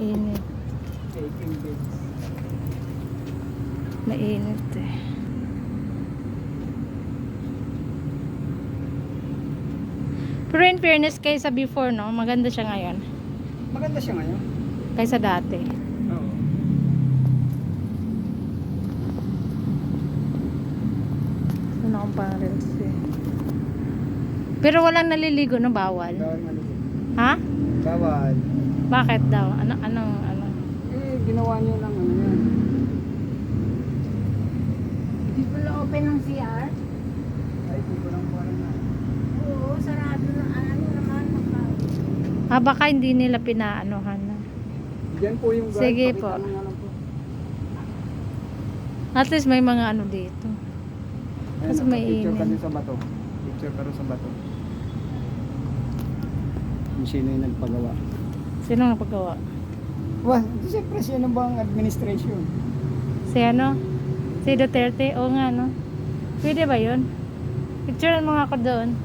Mainit. Taking beds. Mainit eh. Pero in fairness kaysa before, no? Maganda siya ngayon. Maganda siya ngayon. Kaysa dati. Oo. Ano akong pang reels eh. Pero walang naliligo na bawal. Bawal maligo. Ha? Bawal. Bakit daw? Ano? Ginawa niyo lang ano yan. Hindi pala open ng CR? Ay, di ko lang po alam na. Oo, sarado na. Ano naman, Baka hindi nila pinaanohan na. Diyan po yung guard. Sige Pakita po. mo nga lang po. At least may mga ano dito. Kasi Ayun, may picture ka init. din sa bato. Picture ka rin sa bato. Kung sino yung nagpagawa. Sino ang paggawa? Wah, siyempre siya ng bang administration. Si ano? Si Duterte? Oo nga, no? Pwede ba yun? Picturean mo nga ako doon.